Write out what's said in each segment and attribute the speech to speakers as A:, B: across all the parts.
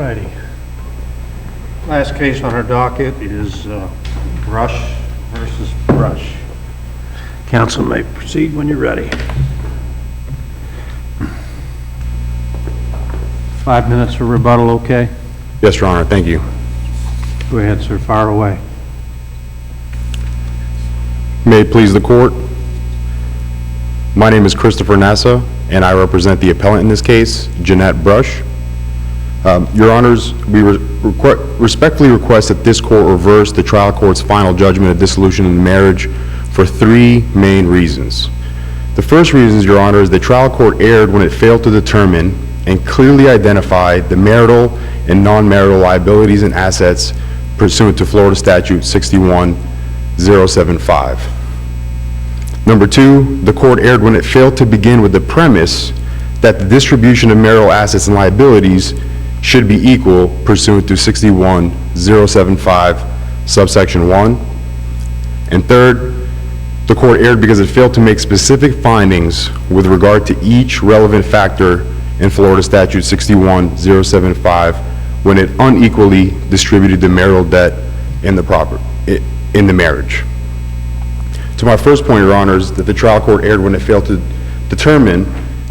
A: righty. Last case on our docket is Brush versus Brush. Council may proceed when you're ready. 5 minutes for rebuttal, okay?
B: Yes, Your Honor. Thank you.
A: Go ahead, sir. Fire away.
B: May it please the court. My name is Christopher Nassa, and I represent the appellant in this case, Jeanette Brush. Your Honors, we respectfully request that this court reverse the trial court's final judgment of dissolution of marriage for 3 main reasons. The first reason, Your Honor, is the trial court erred when it failed to determine and clearly identify the marital and non-marital liabilities and assets pursuant to Florida Statute 61075. Number 2, the court erred when it failed to begin with the premise that the distribution of marital assets and liabilities should be equal pursuant to 61075 subsection 1. And third, the court erred because it failed to make specific findings with regard to each relevant factor in Florida Statute 61075 when it unequally distributed the marital debt in the marriage. To my first point, Your Honors, that the trial court erred when it failed to determine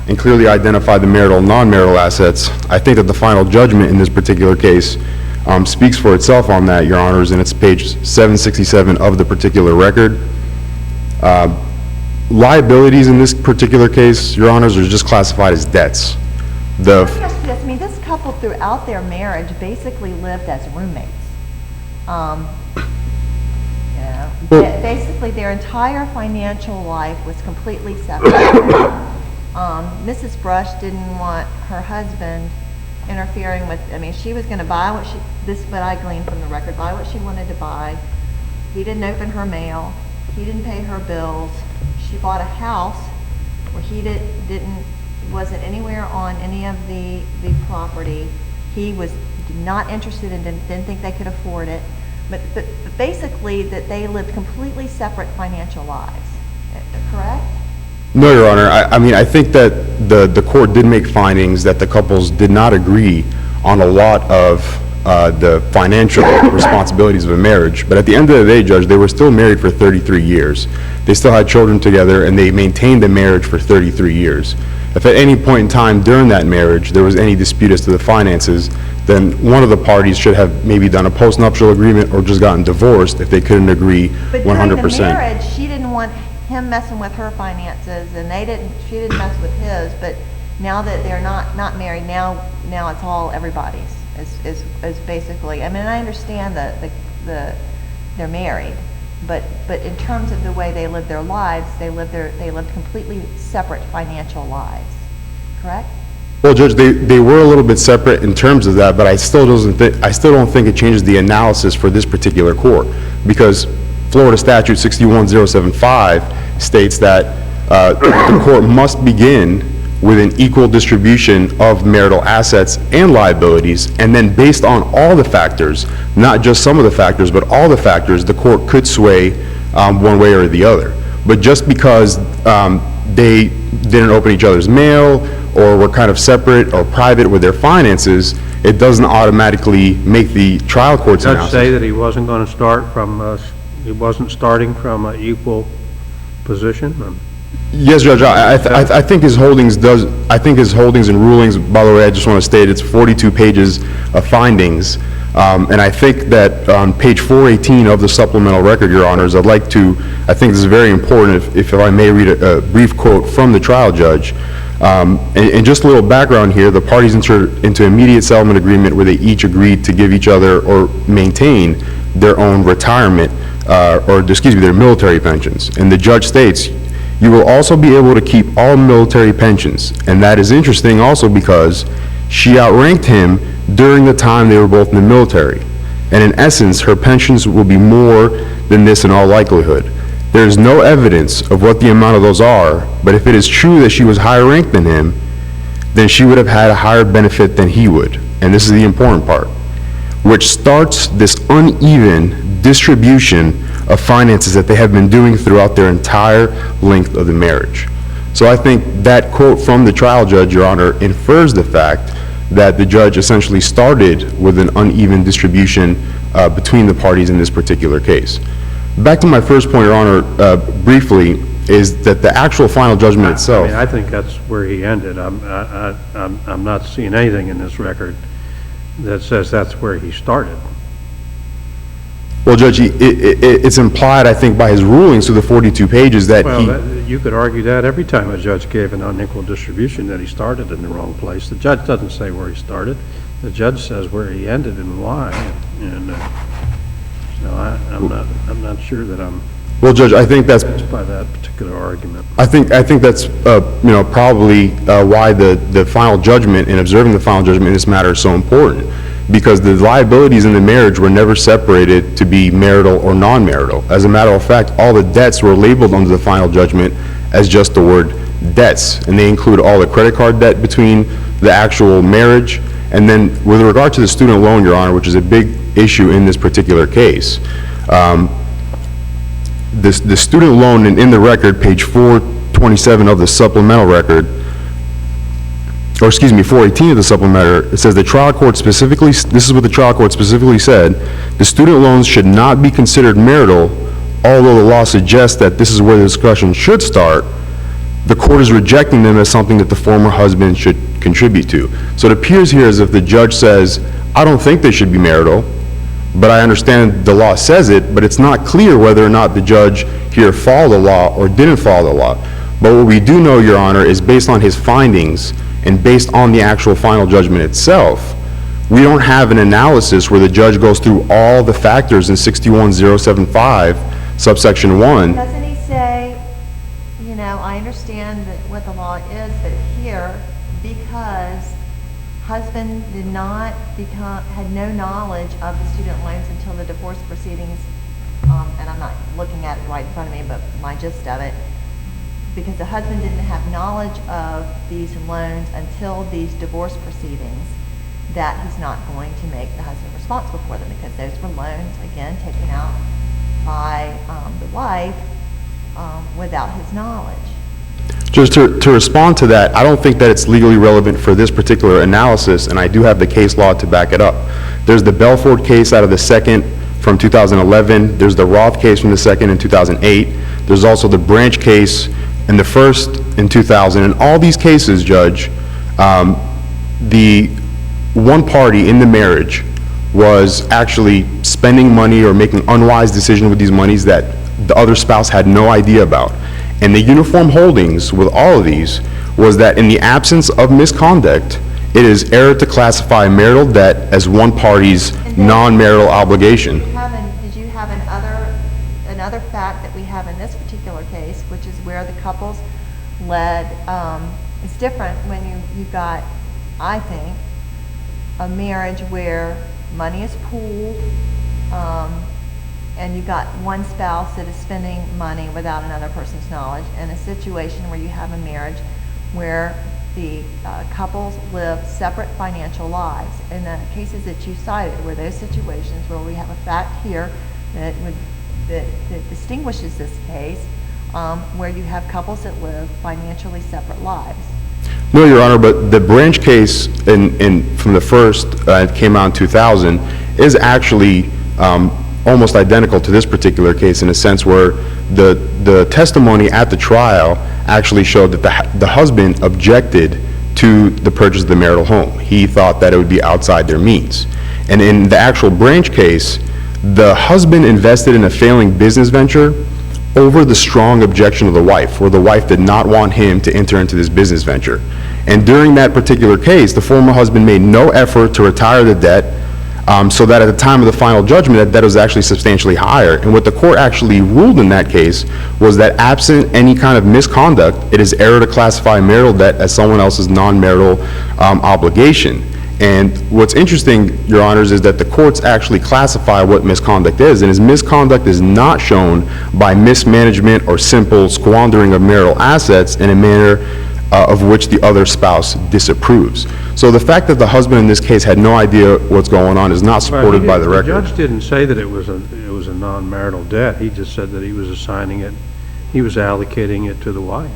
B: and clearly identify the marital and non-marital assets. I think that the final judgment in this particular case speaks for itself on that, Your Honors, and it's page 767 of the particular record. Liabilities in this particular case, Your Honors, are just classified as debts.
C: Let me ask you this. I mean, this couple throughout their marriage basically lived as roommates. Basically, their entire financial life was completely separate. Mrs. Brush didn't want her husband interfering with, I mean, she was going to buy what this is what I gleaned from the record, buy what she wanted to buy. He didn't open her mail. He didn't pay her bills. She bought a house where he wasn't anywhere on any of the property. He was not interested and didn't think they could afford it. But basically that they lived completely separate financial lives, correct?
B: No, Your Honor. I mean, I think that the court did make findings that the couples did not agree on a lot of the financial responsibilities of a marriage. But at the end of the day, Judge, they were still married for 33 years. They still had children together, and they maintained the marriage for 33 years. If at any point in time during that marriage there was any dispute as to the finances, then one of the parties should have maybe done a postnuptial agreement or just gotten divorced if they couldn't agree 100%.
C: But during the marriage, she didn't want him messing with her finances, and she didn't mess with his. But now that they're not married, now it's all everybody's. Is basically. I mean, I understand that they're married, but in terms of the way they live their lives, they lived completely separate financial lives. Correct?
B: Well, Judge, they were a little bit separate in terms of that, but I still don't think it changes the analysis for this particular court, because Florida Statute 61075 states that the court must begin with an equal distribution of marital assets and liabilities, and then based on all the factors, not just some of the factors, but all the factors, the court could sway one way or the other. But just because they didn't open each other's mail or were kind of separate or private with their finances, it doesn't automatically make the trial court's analysis.
A: Judge say that he wasn't going to start from, he wasn't starting from an equal position?
B: Yes, Judge. I think his holdings and rulings. By the way, I just want to state it's 42 pages of findings, and I think that on page 418 of the supplemental record, Your Honors, I think this is very important. If I may read a brief quote from the trial judge, and just a little background here: the parties entered into immediate settlement agreement where they each agreed to give each other or maintain their own retirement, their military pensions. And the judge states, "You will also be able to keep all military pensions." And that is interesting also because she outranked him during the time they were both in the military. And in essence, her pensions will be more than this in all likelihood. There is no evidence of what the amount of those are, but if it is true that she was higher ranked than him, then she would have had a higher benefit than he would. And this is the important part, which starts this uneven distribution of finances that they have been doing throughout their entire length of the marriage. So I think that quote from the trial judge, Your Honor, infers the fact that the judge essentially started with an uneven distribution between the parties in this particular case. Back to my first point, Your Honor, briefly, is that the actual final judgment itself.
A: I mean, I think that's where he ended. I'm not seeing anything in this record that says that's where he started.
B: Well, Judge, it's implied, I think, by his rulings through the 42 pages that
A: You could argue that every time a judge gave an unequal distribution that he started in the wrong place. The judge doesn't say where he started. The judge says where he ended and why. And so I'm not sure that I'm
B: Well, Judge, I think that's
A: convinced by that particular argument.
B: I think that's probably why the final judgment and observing the final judgment in this matter is so important, because the liabilities in the marriage were never separated to be marital or non-marital. As a matter of fact, all the debts were labeled under the final judgment as just the word debts, and they include all the credit card debt between the actual marriage. And then with regard to the student loan, Your Honor, which is a big issue in this particular case, the student loan in the record, page 427 of the supplemental record, or excuse me, 418 of the supplemental, it says the trial court specifically, this is what the trial court specifically said, the student loans should not be considered marital, although the law suggests that this is where the discussion should start. The court is rejecting them as something that the former husband should contribute to. So it appears here as if the judge says, I don't think they should be marital, but I understand the law says it, but it's not clear whether or not the judge here followed the law or didn't follow the law. But what we do know, Your Honor, is based on his findings and based on the actual final judgment itself, we don't have an analysis where the judge goes through all the factors in 61075, subsection 1.
C: Doesn't he say, I understand that what the law is, but here, because husband had no knowledge of the student loans until the divorce proceedings, and I'm not looking at it right in front of me, but my gist of it, because the husband didn't have knowledge of these loans until these divorce proceedings, that he's not going to make the husband responsible for them, because those were loans, again, taken out by the wife without his knowledge.
B: Just to respond to that, I don't think that it's legally relevant for this particular analysis, and I do have the case law to back it up. There's the Belford case out of the second from 2011. There's the Roth case from the second in 2008. There's also the Branch case in the first in 2000. In all these cases, Judge, the one party in the marriage was actually spending money or making unwise decisions with these monies that the other spouse had no idea about. And the uniform holdings with all of these was that in the absence of misconduct, it is error to classify marital debt as one party's non-marital obligation.
C: Did you have another fact that we have in this particular case, which is where the couples led, it's different when you've got, I think, a marriage where money is pooled, and you've got one spouse that is spending money without another person's knowledge, and a situation where you have a marriage where the couples live separate financial lives. In the cases that you cited were those situations where we have a fact here that distinguishes this case, where you have couples that live financially separate lives.
B: No, Your Honor, but the Branch case from the first, came out in 2000, is actually almost identical to this particular case in a sense where the testimony at the trial actually showed that the husband objected to the purchase of the marital home. He thought that it would be outside their means. And in the actual Branch case, the husband invested in a failing business venture over the strong objection of the wife, where the wife did not want him to enter into this business venture. And during that particular case, the former husband made no effort to retire the debt, so that at the time of the final judgment, that debt was actually substantially higher. And what the court actually ruled in that case was that absent any kind of misconduct, it is error to classify marital debt as someone else's non-marital obligation. And what's interesting, Your Honors, is that the courts actually classify what misconduct is, and as misconduct is not shown by mismanagement or simple squandering of marital assets in a manner of which the other spouse disapproves. So the fact that the husband in this case had no idea what's going on is not supported by the record.
A: The judge didn't say that it was a non-marital debt. He just said that he was assigning it, he was allocating it to the wife.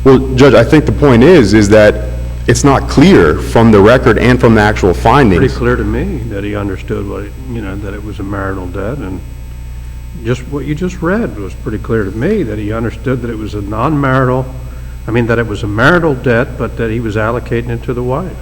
B: Well, Judge, I think the point is that it's not clear from the record and from the actual
A: Pretty
B: findings.
A: clear to me that he understood that it was a marital debt, and just what you just read was pretty clear to me, that he understood that it was a that it was a marital debt, but that he was allocating it to the wife.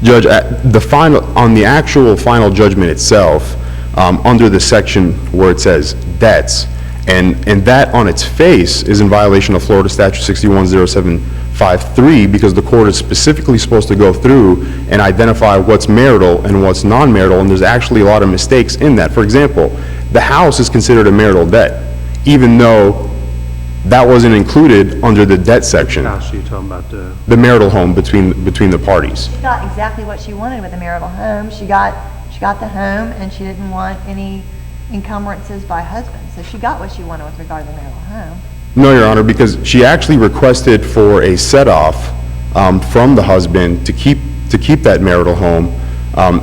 B: Judge, on the actual final judgment itself, under the section where it says debts, and that on its face is in violation of Florida Statute 610753, because the court is specifically supposed to go through and identify what's marital and what's non-marital, and there's actually a lot of mistakes in that. For example, the house is considered a marital debt, even though that wasn't included under the debt section.
A: House, you talking about
B: The marital home between the parties.
C: She got exactly what she wanted with a marital home. She got the home, and she didn't want any encumbrances by husband. So she got what she wanted with regard to the marital home.
B: No, Your Honor, because she actually requested for a set-off from the husband to keep that marital home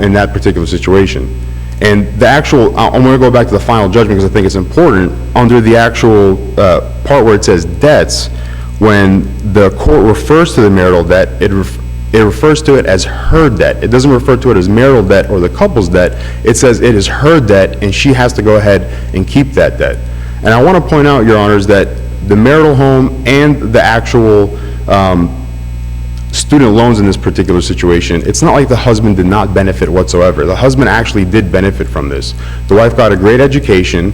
B: in that particular situation. And the actual, I'm going to go back to the final judgment because I think it's important. Under the actual part where it says debts, when the court refers to the marital debt, it refers to it as her debt. It doesn't refer to it as marital debt or the couple's debt. It says it is her debt, and she has to go ahead and keep that debt. And I want to point out, Your Honors, that the marital home and the actual student loans in this particular situation, it's not like the husband did not benefit whatsoever. The husband actually did benefit from this. The wife got a great education.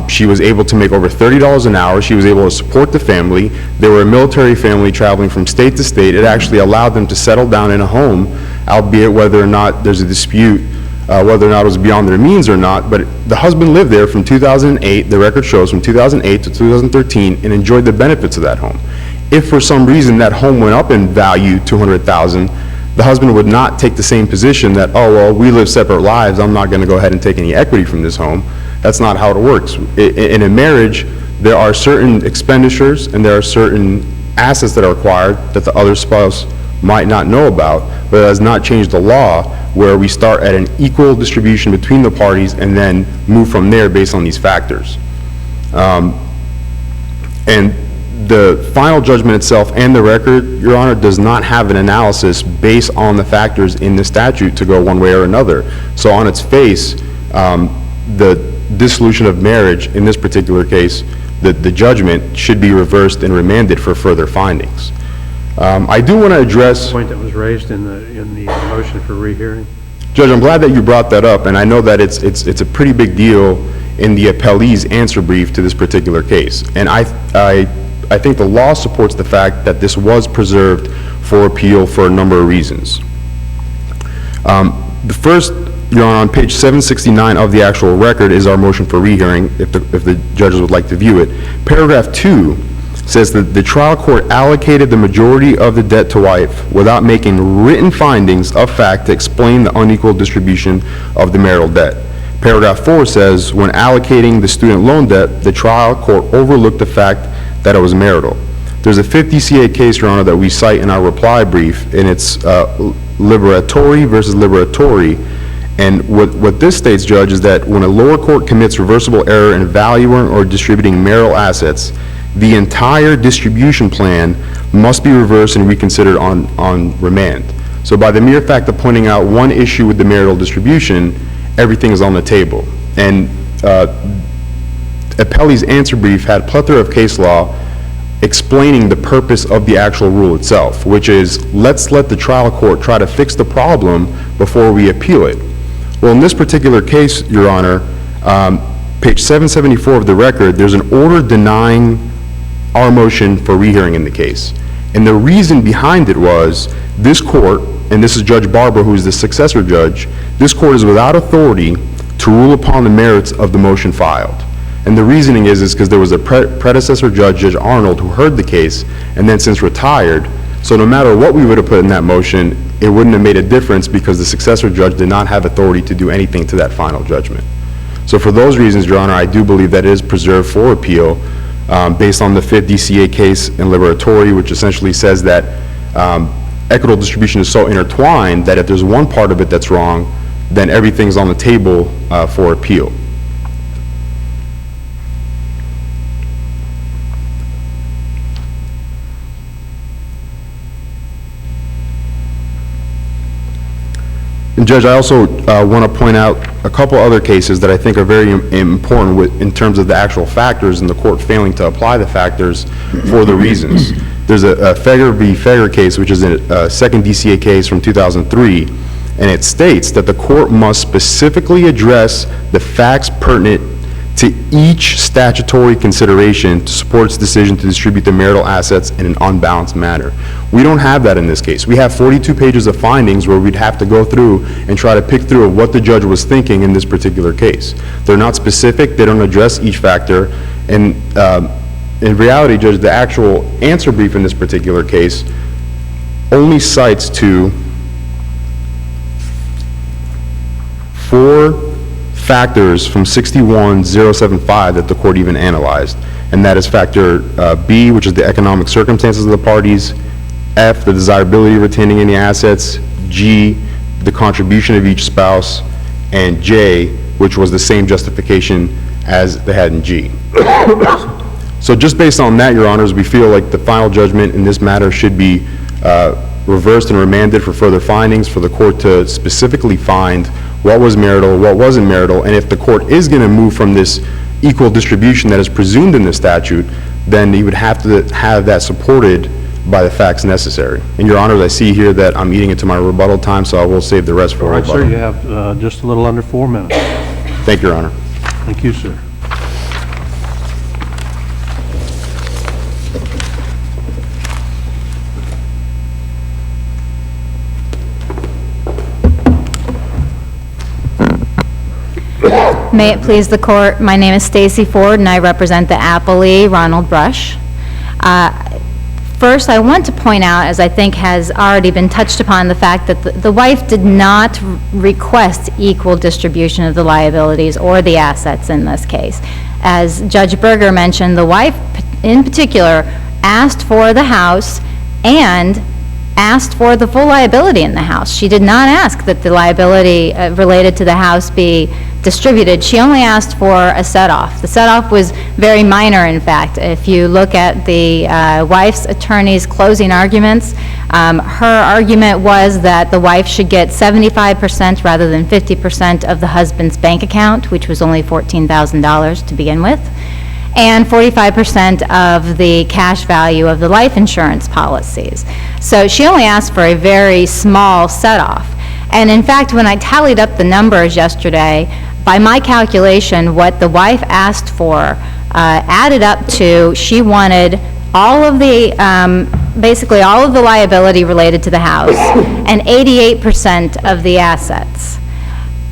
B: She was able to make over $30 an hour. She was able to support the family. They were a military family traveling from state to state. It actually allowed them to settle down in a home, albeit whether or not there's a dispute, whether or not it was beyond their means or not. But the husband lived there from 2008, the record shows, from 2008 to 2013, and enjoyed the benefits of that home. If for some reason that home went up in value $200,000, the husband would not take the same position that, oh, well, we live separate lives, I'm not going to go ahead and take any equity from this home. That's not how it works. In a marriage, there are certain expenditures and there are certain assets that are acquired that the other spouse might not know about, but it has not changed the law where we start at an equal distribution between the parties and then move from there based on these factors. And the final judgment itself and the record, Your Honor, does not have an analysis based on the factors in the statute to go one way or another. So on its face, the dissolution of marriage in this particular case, the judgment should be reversed and remanded for further findings. I do want to address...
A: the point that was raised in the motion for rehearing.
B: Judge, I'm glad that you brought that up, and I know that it's a pretty big deal in the appellee's answer brief to this particular case. And I think the law supports the fact that this was preserved for appeal for a number of reasons. The first, Your Honor, on page 769 of the actual record is our motion for rehearing, if the judges would like to view it. Paragraph 2 says that the trial court allocated the majority of the debt to wife without making written findings of fact to explain the unequal distribution of the marital debt. Paragraph 4 says, when allocating the student loan debt, the trial court overlooked the fact that it was marital. There's a 50 CA case, Your Honor, that we cite in our reply brief, and it's Liberatori versus Liberatori. And what this states, Judge, is that when a lower court commits reversible error in valuing or distributing marital assets, the entire distribution plan must be reversed and reconsidered on remand. So by the mere fact of pointing out one issue with the marital distribution, everything is on the table. And appellee's answer brief had a plethora of case law explaining the purpose of the actual rule itself, which is, let's let the trial court try to fix the problem before we appeal it. Well, in this particular case, Your Honor, page 774 of the record, there's an order denying our motion for rehearing in the case. And the reason behind it was, this court, and this is Judge Barber, who is the successor judge, this court is without authority to rule upon the merits of the motion filed. And the reasoning is because there was a predecessor judge, Judge Arnold, who heard the case and then since retired. So no matter what we would have put in that motion, it wouldn't have made a difference because the successor judge did not have authority to do anything to that final judgment. So for those reasons, Your Honor, I do believe that it is preserved for appeal based on the 50 CA case in Liberatori, which essentially says that equitable distribution is so intertwined that if there's one part of it that's wrong, then everything's on the table for appeal. And Judge, I also want to point out a couple other cases that I think are very important in terms of the actual factors and the court failing to apply the factors for the reasons. There's a Feger v. Feger case, which is a second DCA case from 2003, and it states that the court must specifically address the facts pertinent to each statutory consideration to support its decision to distribute the marital assets in an unbalanced manner. We don't have that in this case. We have 42 pages of findings where we'd have to go through and try to pick through what the judge was thinking in this particular case. They're not specific, they don't address each factor, and in reality, Judge, the actual answer brief in this particular case only cites to 4 factors from 61075 that the court even analyzed, and that is factor B, which is the economic circumstances of the parties, F, the desirability of retaining any assets, G, the contribution of each spouse, and J, which was the same justification as they had in G. So just based on that, Your Honors, we feel like the final judgment in this matter should be reversed and remanded for further findings, for the court to specifically find what was marital, what wasn't marital, and if the court is going to move from this equal distribution that is presumed in the statute, then he would have to have that supported by the facts necessary. And Your Honors, I see here that I'm eating into my rebuttal time, so I will save the rest for
A: All right,
B: rebuttal.
A: sir, you have just a little under 4 minutes.
B: Thank you, Your Honor.
A: Thank you, sir.
D: May it please the court, my name is Stacy Ford and I represent the appellee, Ronald Brush. First, I want to point out, as I think has already been touched upon, the fact that the wife did not request equal distribution of the liabilities or the assets in this case. As Judge Berger mentioned, the wife in particular asked for the house and asked for the full liability in the house. She did not ask that the liability related to the house be distributed. She only asked for a set-off. The set-off was very minor, in fact. If you look at the wife's attorney's closing arguments, her argument was that the wife should get 75% rather than 50% of the husband's bank account, which was only $14,000 to begin with, and 45% of the cash value of the life insurance policies. So she only asked for a very small set-off. And in fact, when I tallied up the numbers yesterday, by my calculation, what the wife asked for added up to, she wanted all of the, basically all of the liability related to the house and 88% of the assets.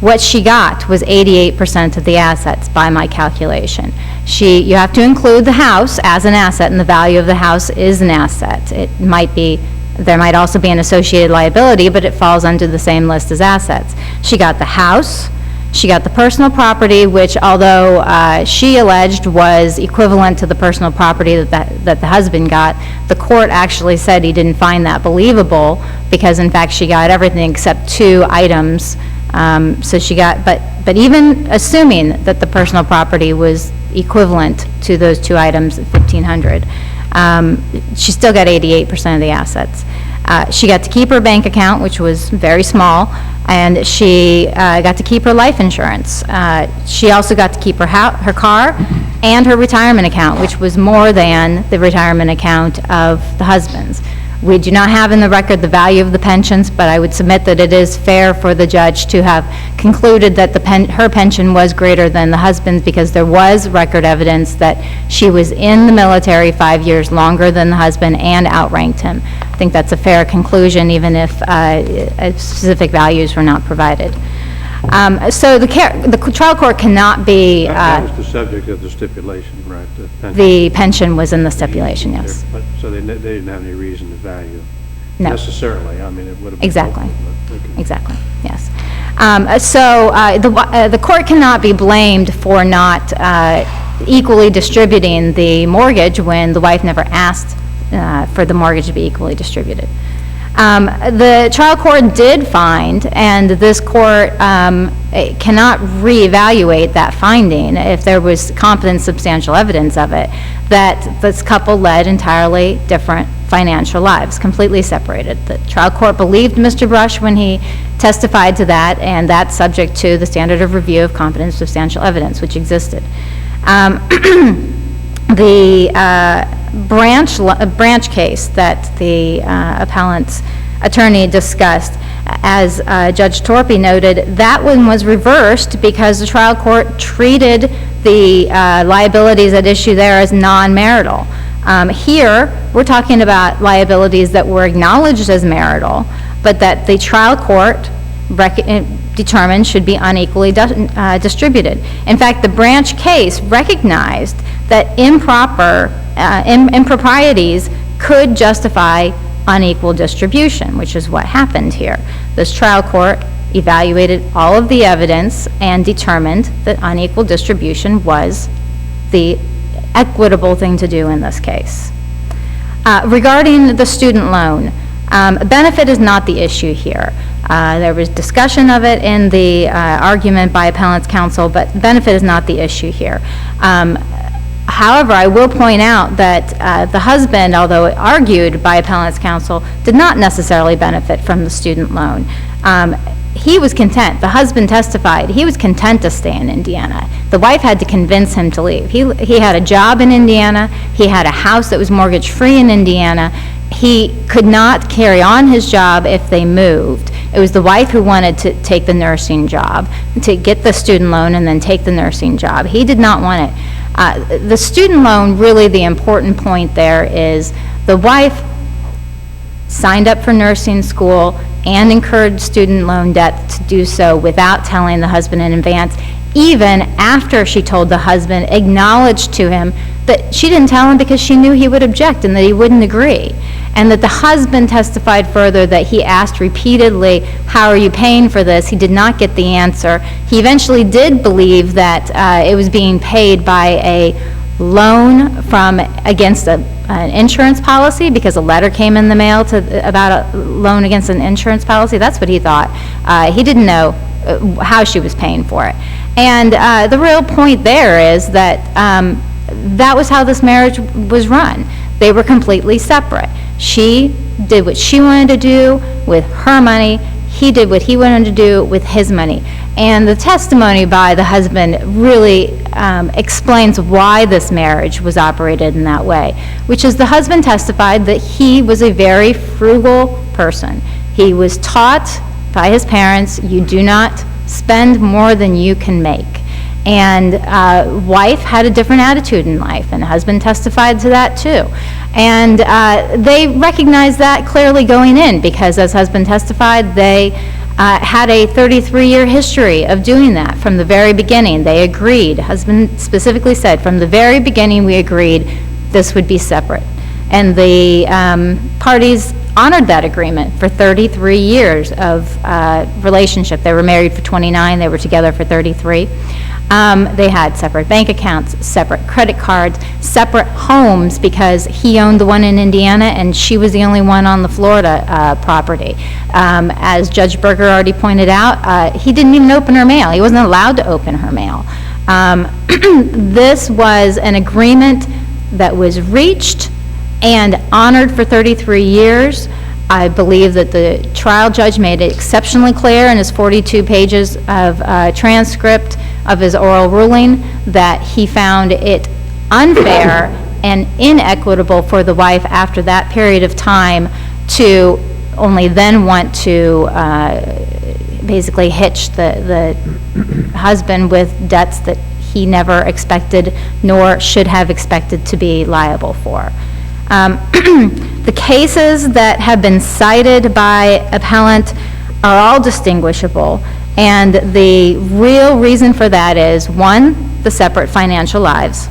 D: What she got was 88% of the assets by my calculation. You have to include the house as an asset, and the value of the house is an asset. It might be, there might also be an associated liability, but it falls under the same list as assets. She got the house, she got the personal property, which although she alleged was equivalent to the personal property that the husband got, the court actually said he didn't find that believable because in fact she got everything except 2 items. So she got, but even assuming that the personal property was equivalent to those 2 items at $1,500, she still got 88% of the assets. She got to keep her bank account, which was very small, and she got to keep her life insurance. She also got to keep her car and her retirement account, which was more than the retirement account of the husband's. We do not have in the record the value of the pensions, but I would submit that it is fair for the judge to have concluded that her pension was greater than the husband's because there was record evidence that she was in the military 5 years longer than the husband and outranked him. I think that's a fair conclusion, even if specific values were not provided. So the trial court cannot be...
A: That was the subject of the stipulation, right?
D: The pension was in the stipulation, yes.
A: So they didn't have any reason to value
D: No.
A: necessarily. I mean, it would have been
D: Exactly.
A: helpful, but okay.
D: Exactly, yes. So the court cannot be blamed for not equally distributing the mortgage when the wife never asked for the mortgage to be equally distributed. The trial court did find, and this court cannot reevaluate that finding if there was competent substantial evidence of it, that this couple led entirely different financial lives, completely separated. The trial court believed Mr. Brush when he testified to that, and that's subject to the standard of review of competent substantial evidence, which existed. The branch case that the appellant's attorney discussed, as Judge Torpy noted, that one was reversed because the trial court treated the liabilities at issue there as non-marital. Here, we're talking about liabilities that were acknowledged as marital, but that the trial court determined should be unequally distributed. In fact, the branch case recognized that improprieties could justify unequal distribution, which is what happened here. This trial court evaluated all of the evidence and determined that unequal distribution was the equitable thing to do in this case. Regarding the student loan, benefit is not the issue here. There was discussion of it in the argument by appellant's counsel, but benefit is not the issue here. However, I will point out that the husband, although argued by appellant's counsel, did not necessarily benefit from the student loan. He was content. The husband testified he was content to stay in Indiana. The wife had to convince him to leave. He had a job in Indiana. He had a house that was mortgage-free in Indiana. He could not carry on his job if they moved. It was the wife who wanted to take the nursing job, to get the student loan and then take the nursing job. He did not want it. The student loan, really the important point there is the wife signed up for nursing school and incurred student loan debt to do so without telling the husband in advance, even after she told the husband, acknowledged to him that she didn't tell him because she knew he would object and that he wouldn't agree. And that the husband testified further that he asked repeatedly, how are you paying for this? He did not get the answer. He eventually did believe that it was being paid by a loan against an insurance policy, because a letter came in the mail about a loan against an insurance policy. That's what he thought. He didn't know how she was paying for it. And the real point there is that that was how this marriage was run. They were completely separate. She did what she wanted to do with her money. He did what he wanted to do with his money. And the testimony by the husband really explains why this marriage was operated in that way, which is the husband testified that he was a very frugal person. He was taught by his parents, you do not spend more than you can make. And wife had a different attitude in life, and husband testified to that too. And they recognized that clearly going in, because as husband testified, they had a 33-year history of doing that from the very beginning. They agreed. Husband specifically said, from the very beginning we agreed this would be separate. And the parties honored that agreement for 33 years of relationship. They were married for 29, they were together for 33. They had separate bank accounts, separate credit cards, separate homes, because he owned the one in Indiana and she was the only one on the Florida property. As Judge Berger already pointed out, he didn't even open her mail. He wasn't allowed to open her mail. This was an agreement that was reached and honored for 33 years. I believe that the trial judge made it exceptionally clear in his 42 pages of transcript of his oral ruling that he found it unfair and inequitable for the wife after that period of time to only then want to basically hitch the husband with debts that he never expected nor should have expected to be liable for. The cases that have been cited by appellant are all distinguishable, and the real reason for that is, one, the separate financial lives,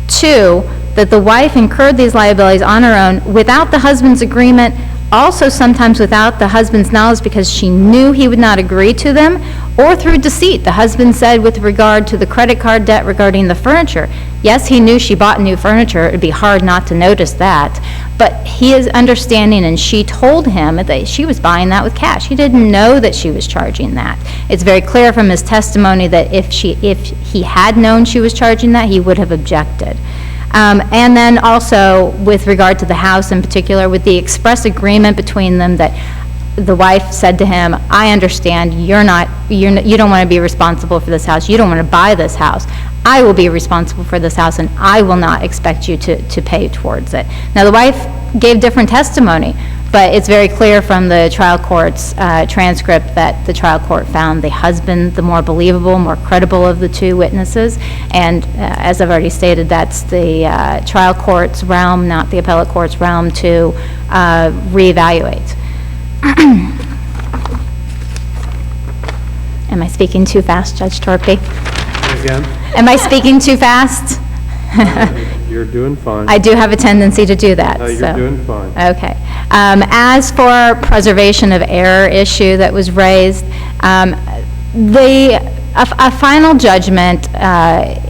D: two, that the wife incurred these liabilities on her own without the husband's agreement, also sometimes without the husband's knowledge because she knew he would not agree to them, or through deceit. The husband said with regard to the credit card debt regarding the furniture, yes, he knew she bought new furniture. It would be hard not to notice that. But he is understanding, and she told him that she was buying that with cash. He didn't know that she was charging that. It's very clear from his testimony that if he had known she was charging that, he would have objected. And then also with regard to the house in particular, with the express agreement between them that the wife said to him, I understand, you don't want to be responsible for this house, you don't want to buy this house. I will be responsible for this house, and I will not expect you to pay towards it. Now, the wife gave different testimony, but it's very clear from the trial court's transcript that the trial court found the husband the more believable, more credible of the two witnesses, and as I've already stated, that's the trial court's realm, not the appellate court's realm, to reevaluate. Am I speaking too fast, Judge Torpy?
A: Again,
D: Am I speaking too fast?
A: you're doing fine.
D: I do have a tendency to do that,
A: No,
D: so.
A: you're doing fine.
D: Okay. As for preservation of error issue that was raised, a final judgment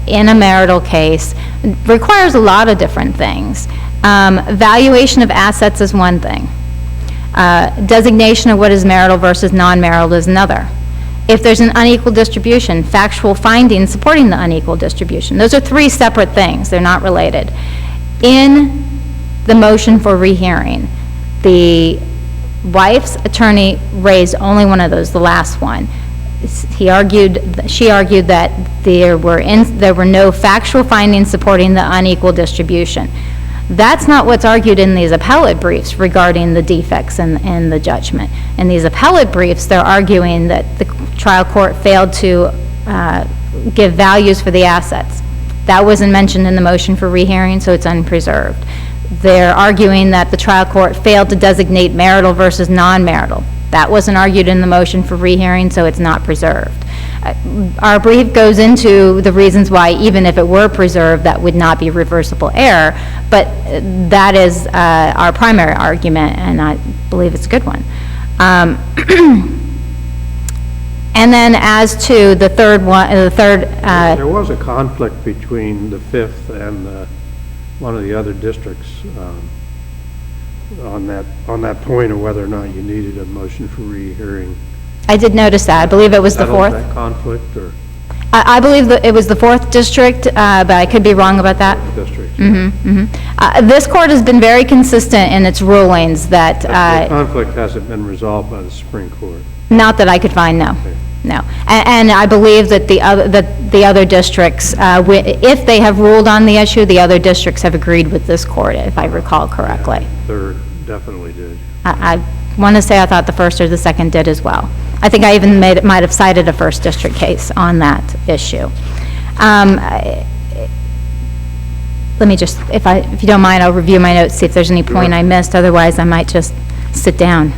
D: in a marital case requires a lot of different things. Valuation of assets is one thing. Designation of what is marital versus non-marital is another. If there's an unequal distribution, factual findings supporting the unequal distribution. Those are three separate things. They're not related. In the motion for rehearing, the wife's attorney raised only one of those, the last one. She argued that there were no factual findings supporting the unequal distribution. That's not what's argued in these appellate briefs regarding the defects in the judgment. In these appellate briefs, they're arguing that the trial court failed to give values for the assets. That wasn't mentioned in the motion for rehearing, so it's unpreserved. They're arguing that the trial court failed to designate marital versus non-marital. That wasn't argued in the motion for rehearing, so it's not preserved. Our brief goes into the reasons why, even if it were preserved, that would not be reversible error, but that is our primary argument, and I believe it's a good one. And then as to the third one,
A: There was a conflict between the 5th and one of the other districts on that point of whether or not you needed a motion for rehearing.
D: I did notice that. I believe it was the
A: Settled
D: 4th.
A: that conflict, or
D: I believe that it was the 4th district, but I could be wrong about that.
A: district?
D: This court has been very consistent in its rulings that,
A: The conflict hasn't been resolved by the Supreme Court.
D: not that I could find, no.
A: Okay.
D: No. And I believe that the other districts, if they have ruled on the issue, the other districts have agreed with this court, if I recall correctly.
A: Third definitely did.
D: I want to say I thought the first or the second did as well. I think I even might have cited a first district case on that issue. Let me just, if you don't mind, I'll review my notes, see if there's any point I missed. Otherwise, I might just sit down.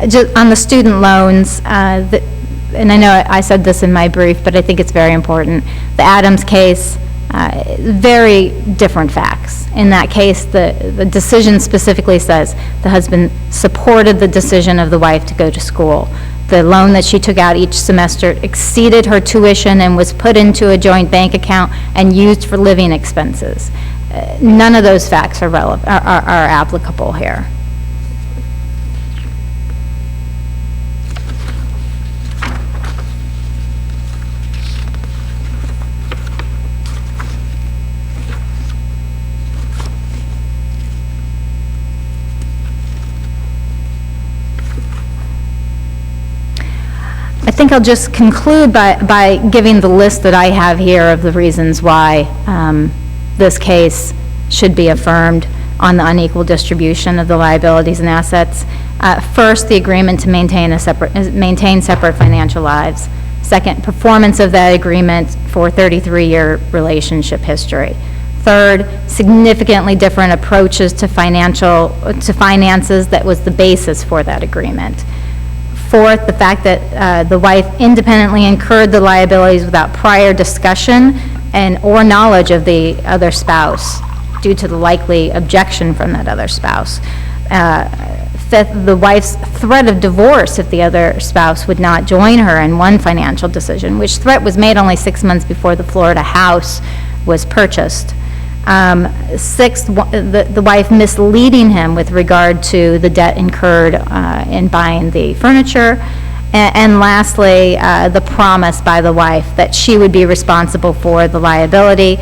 D: Just on the student loans, and I know I said this in my brief, but I think it's very important. The Adams case, very different facts. In that case, the decision specifically says the husband supported the decision of the wife to go to school. The loan that she took out each semester exceeded her tuition and was put into a joint bank account and used for living expenses. None of those facts are applicable here. I think I'll just conclude by giving the list that I have here of the reasons why this case should be affirmed on the unequal distribution of the liabilities and assets. First, the agreement to maintain separate financial lives. Second, performance of that agreement for 33-year relationship history. Third, significantly different approaches to finances that was the basis for that agreement. Fourth, the fact that the wife independently incurred the liabilities without prior discussion or knowledge of the other spouse due to the likely objection from that other spouse. Fifth, the wife's threat of divorce if the other spouse would not join her in one financial decision, which threat was made only 6 months before the Florida house was purchased. Sixth, the wife misleading him with regard to the debt incurred in buying the furniture. And lastly, the promise by the wife that she would be responsible for the liability,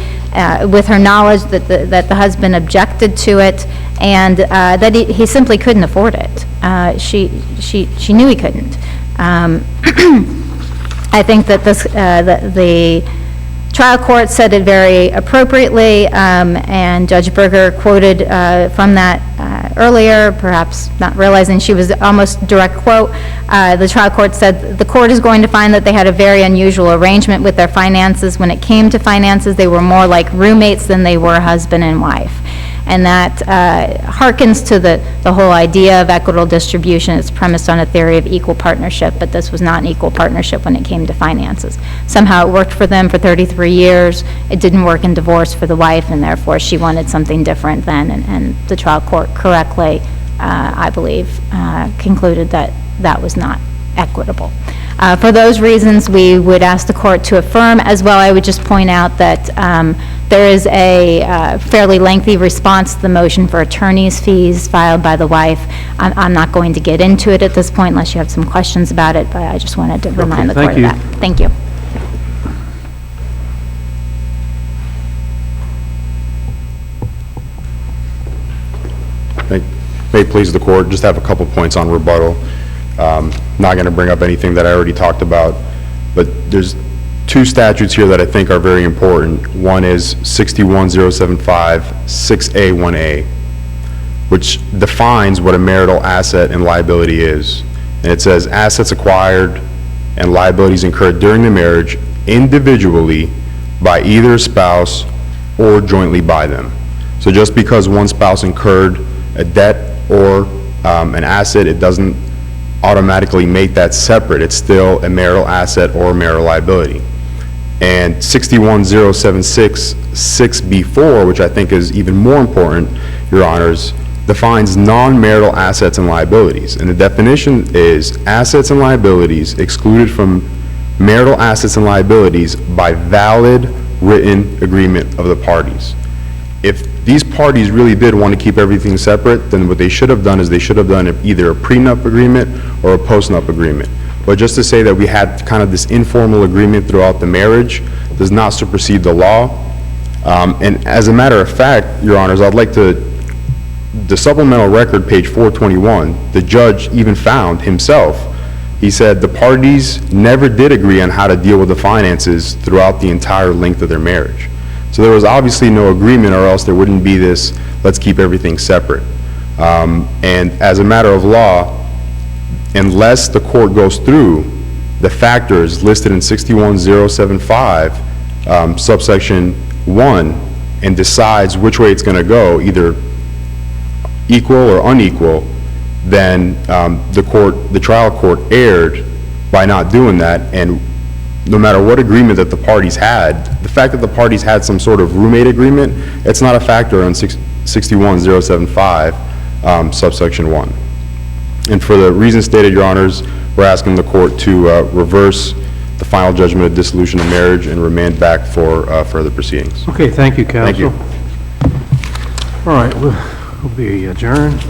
D: with her knowledge that the husband objected to it, and that he simply couldn't afford it. She knew he couldn't. I think that the trial court said it very appropriately, and Judge Berger quoted from that earlier, perhaps not realizing she was almost direct quote. The trial court said, "The court is going to find that they had a very unusual arrangement with their finances. When it came to finances, they were more like roommates than they were husband and wife." And that harkens to the whole idea of equitable distribution. It's premised on a theory of equal partnership, but this was not an equal partnership when it came to finances. Somehow it worked for them for 33 years. It didn't work in divorce for the wife, and therefore she wanted something different then, and the trial court correctly, I believe, concluded that that was not equitable. For those reasons, we would ask the court to affirm. As well, I would just point out that there is a fairly lengthy response to the motion for attorney's fees filed by the wife. I'm not going to get into it at this point unless you have some questions about it, but I just wanted to remind the court of that. Thank you.
B: May it please the court, just have a couple points on rebuttal. Not going to bring up anything that I already talked about, but there's two statutes here that I think are very important. One is 61075 6A1A, which defines what a marital asset and liability is. And it says assets acquired and liabilities incurred during the marriage individually by either spouse or jointly by them. So just because one spouse incurred a debt or an asset, it doesn't automatically make that separate. It's still a marital asset or a marital liability. And 61076 6B4, which I think is even more important, Your Honors, defines non-marital assets and liabilities. And the definition is assets and liabilities excluded from marital assets and liabilities by valid written agreement of the parties. If these parties really did want to keep everything separate, then what they should have done is they should have done either a prenup agreement or a postnup agreement. But just to say that we had kind of this informal agreement throughout the marriage does not supersede the law. And as a matter of fact, Your Honors, I'd like to, the supplemental record, page 421, the judge even found himself, he said the parties never did agree on how to deal with the finances throughout the entire length of their marriage. So there was obviously no agreement, or else there wouldn't be this, let's keep everything separate. And as a matter of law, unless the court goes through the factors listed in 61075, subsection 1, and decides which way it's going to go, either equal or unequal, then the trial court erred by not doing that. And no matter what agreement that the parties had, the fact that the parties had some sort of roommate agreement, it's not a factor on 61075, subsection 1. And for the reasons stated, Your Honors, we're asking the court to reverse the final judgment of dissolution of marriage and remand back for further proceedings.
A: Okay, thank you, counsel.
B: Thank you.
A: All right, we'll be adjourned.